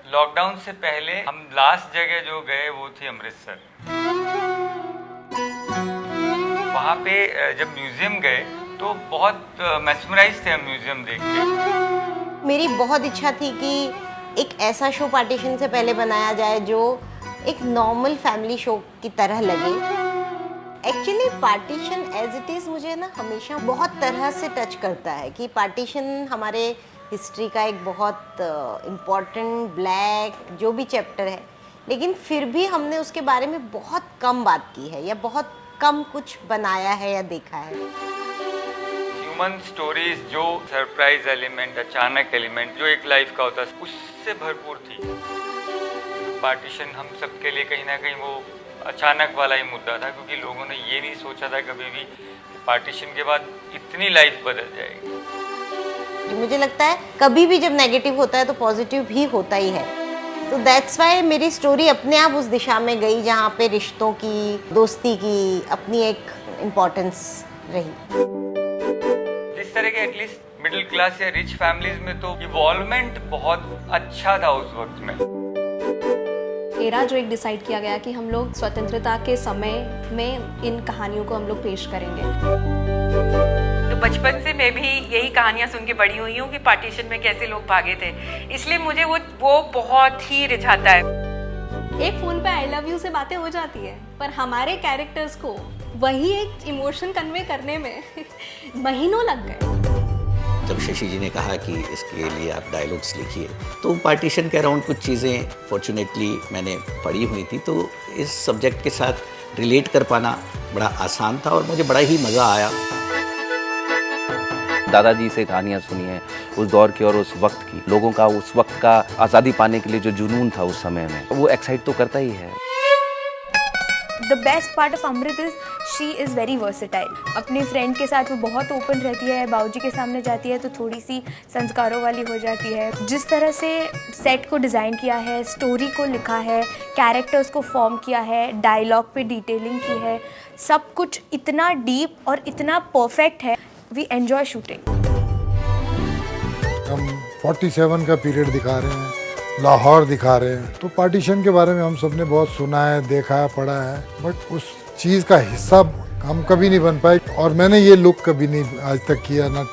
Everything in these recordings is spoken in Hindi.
लॉकडाउन से पहले हम लास्ट जगह जो गए वो थी अमृतसर। वहाँ पे जब म्यूजियम गए तो बहुत मैस्मराइज थे हम म्यूजियम देख के। मेरी बहुत इच्छा थी कि एक ऐसा शो पार्टीशन से पहले बनाया जाए जो एक नॉर्मल फैमिली शो की तरह लगे। Actually partition as it is मुझे ना हमेशा बहुत तरह से टच करता है कि पार्टीशन हमारे हिस्ट्री का एक बहुत इम्पॉर्टेंट ब्लैक जो भी चैप्टर है, लेकिन फिर भी हमने उसके बारे में बहुत कम बात की है या बहुत कम कुछ बनाया है या देखा है। ह्यूमन स्टोरीज जो सरप्राइज एलिमेंट, अचानक एलिमेंट जो एक लाइफ का होता है उससे भरपूर थी। पार्टीशन हम सबके लिए कहीं ना कहीं वो अचानक वाला ही मुद्दा था, क्योंकि लोगों ने ये नहीं सोचा था कभी भी पार्टीशन के बाद इतनी लाइफ बदल जाएगी। मुझे लगता है कभी भी जब नेगेटिव होता है तो पॉजिटिव भी होता ही है, तो दैट्स वाई मेरी स्टोरी अपने आप उस दिशा में गई जहाँ पे रिश्तों की, दोस्ती की अपनी एक इम्पोर्टेंस रही। जिस तरह के एटलीस्ट मिडिल क्लास या रिच फैमिलीज में तो इवॉल्वमेंट बहुत अच्छा था उस वक्त में। एरा जो एक डिसाइड किया गया कि हम लोग स्वतंत्रता के समय में इन कहानियों को हम लोग पेश करेंगे। तो बचपन से मैं भी यही कहानियां सुन के बड़ी हुई हूँ कि पार्टीशन में कैसे लोग भागे थे, इसलिए मुझे वो बहुत ही रिझाता है। एक फोन पे आई लव यू से बातें हो जाती है, पर हमारे कैरेक्टर्स को वही एक इमोशन कन्वे करने में महीनों लग गए। जब शशि जी ने कहा कि इसके लिए आप डायलॉग्स लिखिए, तो पार्टीशन के अराउंड कुछ चीज़ें फॉर्चुनेटली मैंने पढ़ी हुई थी, तो इस सब्जेक्ट के साथ रिलेट कर पाना बड़ा आसान था और मुझे बड़ा ही मज़ा आया। दादाजी से कहानियाँ सुनी हैं उस दौर की और उस वक्त की, लोगों का उस वक्त का आज़ादी पाने के लिए जो जुनून था उस समय में, वो एक्साइट तो करता ही है। The best part of Amrit is she is very versatile। अपने फ्रेंड के साथ वो बहुत ओपन रहती है, बाबूजी के सामने जाती है तो थोड़ी सी संस्कारों वाली हो जाती है। जिस तरह से सेट को डिज़ाइन किया है, स्टोरी को लिखा है, कैरेक्टर्स को फॉर्म किया है, डायलॉग पे डिटेलिंग की है, सब कुछ इतना डीप और इतना परफेक्ट है। We enjoy shooting. हम 47 का पीरियड दिखा रहे हैं, लाहौर दिखा रहे हैं, तो पार्टीशन के बारे में हम सब ने बहुत सुना है, देखा है, पढ़ा है, बट उस चीज़ का हिस्सा हम कभी नहीं बन पाए। और मैंने ये लुक कभी नहीं आज तक किया, ना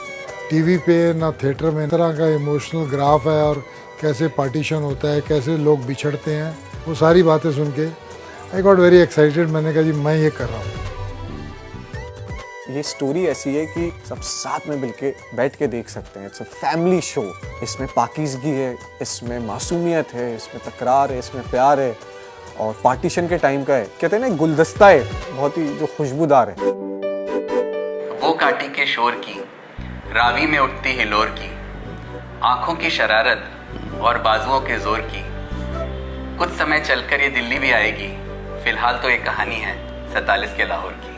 टीवी पे ना थिएटर में। इस तरह का इमोशनल ग्राफ है और कैसे पार्टीशन होता है, कैसे लोग बिछड़ते हैं, वो सारी बातें सुन के आई गॉट वेरी एक्साइटेड। मैंने कहा जी मैं ये कर रहा हूँ। ये स्टोरी ऐसी है कि सब साथ में मिलके बैठ के देख सकते हैं। It's a family show. इसमें पाकीज़गी है, इसमें मासूमियत है, इसमें तकरार है, इसमें प्यार है, और पार्टीशन के टाइम का है, कहते हैं ना गुलदस्ता है, बहुत ही जो खुशबूदार है। वो काटी के शोर की, रावी में उठती हिलोर की, आंखों की शरारत और बाजुओं के जोर की, कुछ समय चलकर ये दिल्ली भी आएगी, फिलहाल तो एक कहानी है 47 के लाहौर की।